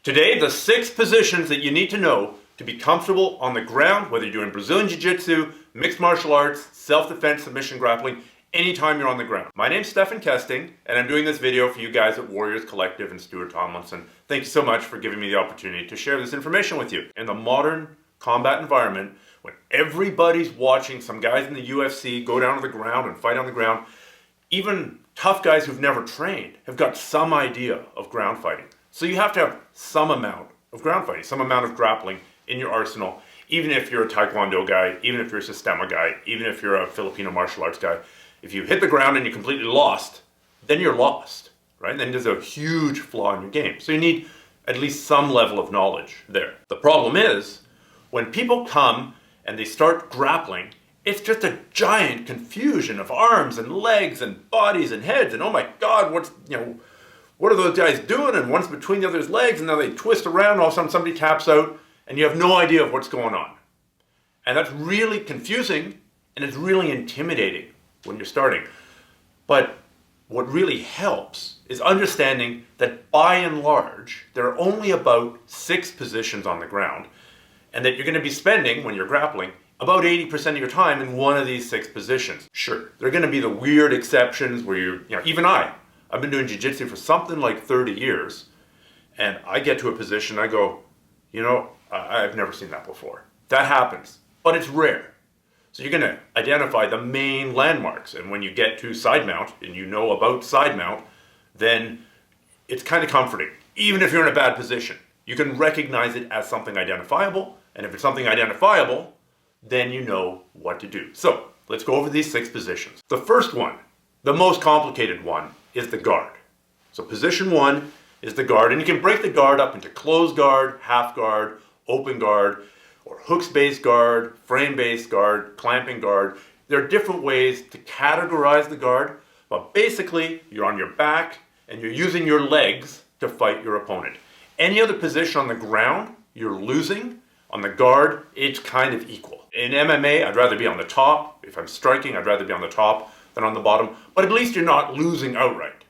Today, the 6 positions that you need to know to be comfortable on the ground, whether you're doing Brazilian Jiu-Jitsu, mixed martial arts, self-defense, submission grappling, anytime you're on the ground. My name's Stephan Kesting, and I'm doing this video for you guys at Warriors Collective and Stuart Tomlinson. Thank you so much for giving me the opportunity to share this information with you. In the modern combat environment, when everybody's watching some guys in the UFC go down to the ground and fight on the ground, even tough guys who've never trained have got some idea of ground fighting. So you have to have some amount of ground fighting, some amount of grappling in your arsenal, even if you're a Taekwondo guy, even if you're a Sistema guy, even if you're a Filipino martial arts guy. If you hit the ground and you're completely lost, then you're lost, right? Then there's a huge flaw in your game. So you need at least some level of knowledge there. The problem is, when people come and they start grappling, it's just a giant confusion of arms and legs and bodies and heads, and oh my God, what are those guys doing? And one's between the other's legs, and now they twist around, all of a sudden somebody taps out, and you have no idea of what's going on. And that's really confusing, and it's really intimidating when you're starting. But what really helps is understanding that by and large, there are only about 6 positions on the ground, and that you're going to be spending, when you're grappling, about 80% of your time in one of these 6 positions. Sure, there are going to be the weird exceptions where even I've been doing jiu-jitsu for something like 30 years, and I get to a position, I go, I've never seen that before. That happens, but it's rare. So you're going to identify the main landmarks, and when you get to side mount, and you know about side mount, then it's kind of comforting. Even if you're in a bad position, you can recognize it as something identifiable, and if it's something identifiable, then you know what to do. So let's go over these 6 positions. The first one, the most complicated one, is the guard. So position 1 is the guard, and you can break the guard up into closed guard, half guard, open guard, or hooks-based guard, frame-based guard, clamping guard. There are different ways to categorize the guard, but basically you're on your back and you're using your legs to fight your opponent. Any other position on the ground, you're losing. On the guard, it's kind of equal. In MMA, I'd rather be on the top. If I'm striking, I'd rather be on the top than on the bottom, but at least you're not losing outright.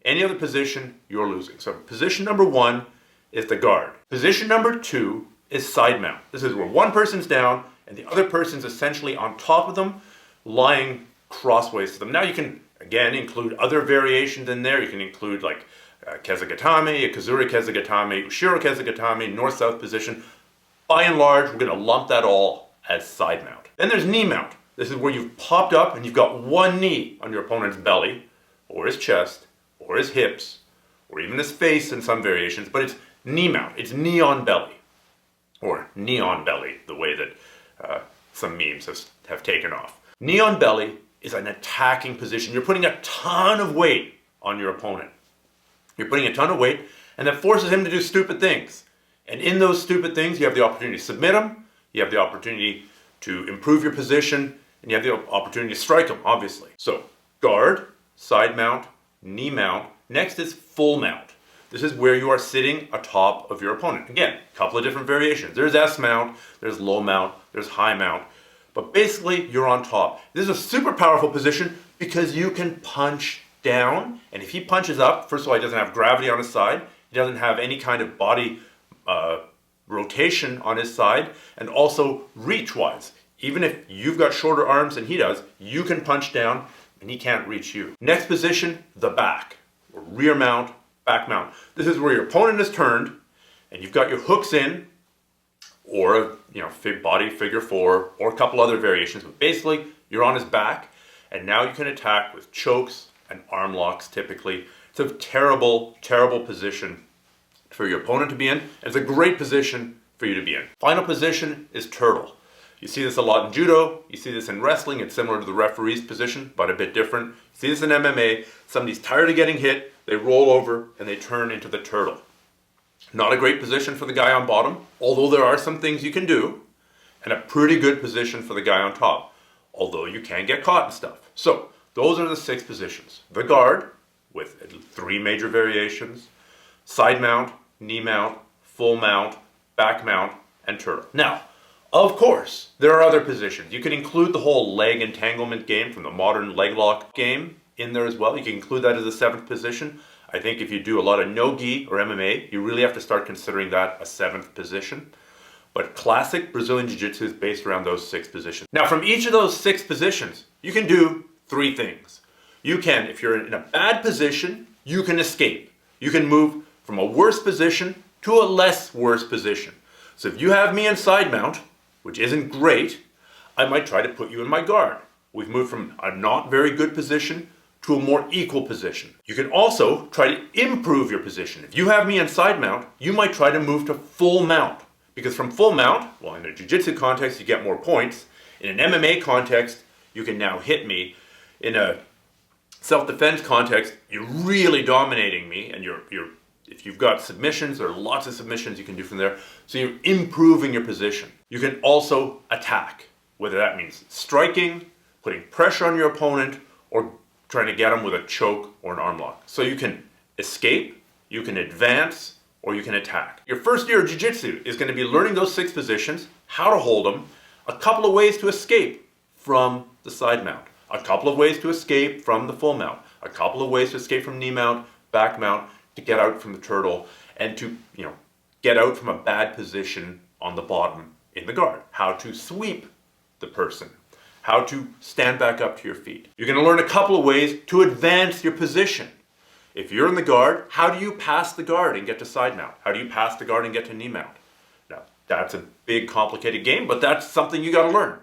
Any other position, you're losing. So position number 1 is the guard. Position number 2 is side mount. This is where one person's down and the other person's essentially on top of them, lying crossways to them. Now you can, again, include other variations in there. You can include like kezagatame, a kazuri kezagatame, ushiro kezagatame, north-south position. By and large, we're going to lump that all as side mount. Then there's knee mount. This is where you've popped up and you've got one knee on your opponent's belly, or his chest, or his hips, or even his face in some variations, but it's knee mount. It's knee on belly. Or knee on belly, the way that some memes have taken off. Knee on belly is an attacking position. You're putting a ton of weight on your opponent. You're putting a ton of weight, and that forces him to do stupid things. And in those stupid things, you have the opportunity to submit him, you have the opportunity to improve your position, and you have the opportunity to strike him, obviously. So, guard, side mount, knee mount. Next is full mount. This is where you are sitting atop of your opponent. Again, a couple of different variations. There's S mount, there's low mount, there's high mount. But basically, you're on top. This is a super powerful position because you can punch down. And if he punches up, first of all, he doesn't have gravity on his side. He doesn't have any kind of body rotation on his side. And also reach-wise. Even if you've got shorter arms than he does, you can punch down and he can't reach you. Next position, the back. Or rear mount, back mount. This is where your opponent is turned and you've got your hooks in, or body figure 4, or a couple other variations, but basically you're on his back and now you can attack with chokes and arm locks typically. It's a terrible, terrible position for your opponent to be in. It's a great position for you to be in. Final position is turtle. You see this a lot in judo, you see this in wrestling, it's similar to the referee's position, but a bit different. You see this in MMA, somebody's tired of getting hit, they roll over and they turn into the turtle. Not a great position for the guy on bottom, although there are some things you can do, and a pretty good position for the guy on top, although you can get caught and stuff. So, those are the 6 positions. The guard, with 3 major variations, side mount, knee mount, full mount, back mount, and turtle. Now, of course, there are other positions. You can include the whole leg entanglement game from the modern leg lock game in there as well. You can include that as a 7th position. I think if you do a lot of no-gi or MMA, you really have to start considering that a 7th position. But classic Brazilian Jiu-Jitsu is based around those 6 positions. Now from each of those 6 positions, you can do 3 things. You can, if you're in a bad position, you can escape. You can move from a worse position to a less worse position. So if you have me in side mount, which isn't great, I might try to put you in my guard. We've moved from a not very good position to a more equal position. You can also try to improve your position. If you have me in side mount, you might try to move to full mount. Because from full mount, well, in a jiu-jitsu context, you get more points. In an MMA context, you can now hit me. In a self-defense context, you're really dominating me, and if you've got submissions, there are lots of submissions you can do from there. So you're improving your position. You can also attack, whether that means striking, putting pressure on your opponent, or trying to get them with a choke or an arm lock. So you can escape, you can advance, or you can attack. Your first year of jiu-jitsu is going to be learning those 6 positions, how to hold them, a couple of ways to escape from the side mount, a couple of ways to escape from the full mount, a couple of ways to escape from knee mount, back mount, to get out from the turtle, and to get out from a bad position on the bottom in the guard, how to sweep the person, how to stand back up to your feet. You're going to learn a couple of ways to advance your position. If you're in the guard, how do you pass the guard and get to side mount? How do you pass the guard and get to knee mount? Now, that's a big, complicated game, but that's something you got to learn.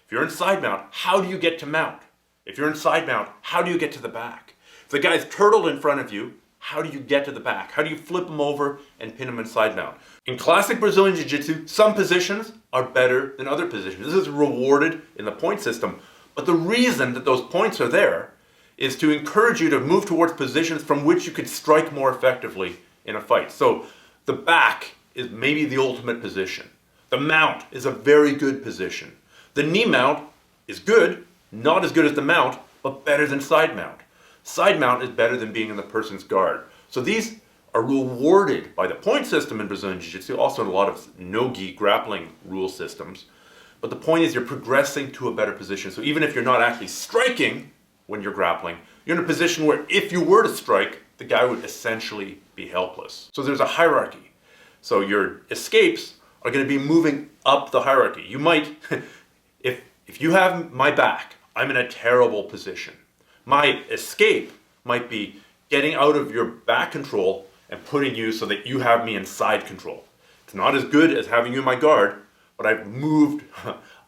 If you're in side mount, how do you get to mount? If you're in side mount, how do you get to the back? If the guy's turtled in front of you, how do you get to the back? How do you flip him over and pin him in side mount? In classic Brazilian Jiu-Jitsu, some positions are better than other positions. This is rewarded in the point system, but the reason that those points are there is to encourage you to move towards positions from which you could strike more effectively in a fight. So the back is maybe the ultimate position. The mount is a very good position. The knee mount is good, not as good as the mount, but better than side mount. Side mount is better than being in the person's guard. So these are rewarded by the point system in Brazilian Jiu-Jitsu, also in a lot of no-gi grappling rule systems. But the point is you're progressing to a better position. So even if you're not actually striking when you're grappling, you're in a position where if you were to strike, the guy would essentially be helpless. So there's a hierarchy. So your escapes are going to be moving up the hierarchy. You might, if you have my back, I'm in a terrible position. My escape might be getting out of your back control and putting you so that you have me in side control. It's not as good as having you in my guard, but I've moved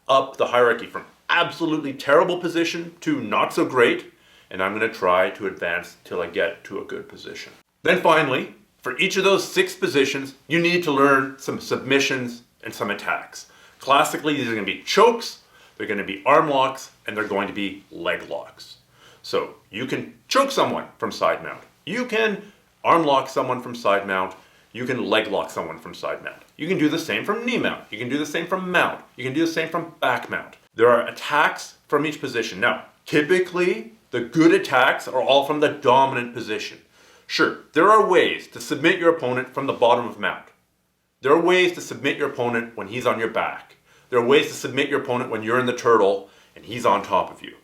up the hierarchy from absolutely terrible position to not so great, and I'm going to try to advance till I get to a good position. Then finally, for each of those 6 positions, you need to learn some submissions and some attacks. Classically, these are going to be chokes, they're going to be arm locks, and they're going to be leg locks. So you can choke someone from side mount. You can arm lock someone from side mount. You can leg lock someone from side mount. You can do the same from knee mount. You can do the same from mount. You can do the same from back mount. There are attacks from each position. Now, typically, the good attacks are all from the dominant position. Sure, there are ways to submit your opponent from the bottom of mount. There are ways to submit your opponent when he's on your back. There are ways to submit your opponent when you're in the turtle and he's on top of you.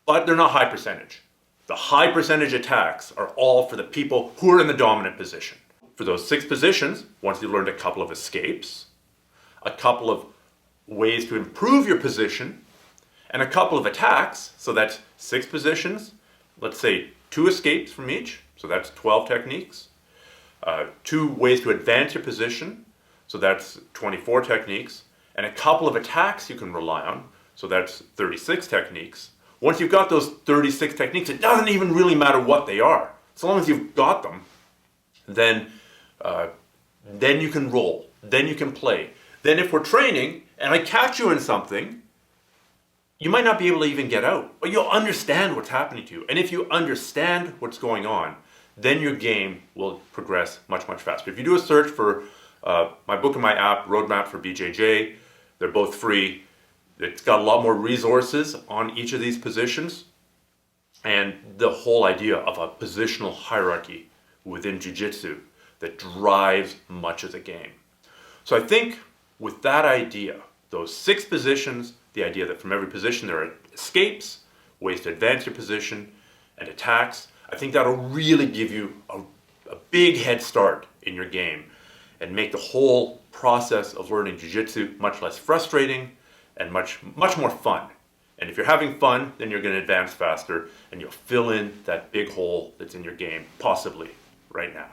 But they're not high percentage. The high percentage attacks are all for the people who are in the dominant position. For those 6 positions, once you've learned a couple of escapes, a couple of ways to improve your position, and a couple of attacks, so that's 6 positions, let's say 2 escapes from each, so that's 12 techniques, 2 ways to advance your position, so that's 24 techniques, and a couple of attacks you can rely on, so that's 36 techniques. Once you've got those 36 techniques, it doesn't even really matter what they are. So long as you've got them, then you can roll, then you can play. Then if we're training and I catch you in something, you might not be able to even get out, but you'll understand what's happening to you. And if you understand what's going on, then your game will progress much, much faster. If you do a search for my book and my app, Roadmap for BJJ, they're both free. It's got a lot more resources on each of these positions, and the whole idea of a positional hierarchy within Jiu-Jitsu that drives much of the game. So I think with that idea, those 6 positions, the idea that from every position there are escapes, ways to advance your position, and attacks, I think that'll really give you a big head start in your game and make the whole process of learning jiu-jitsu much less frustrating and much more fun. And if you're having fun, then you're going to advance faster and you'll fill in that big hole that's in your game, possibly right now.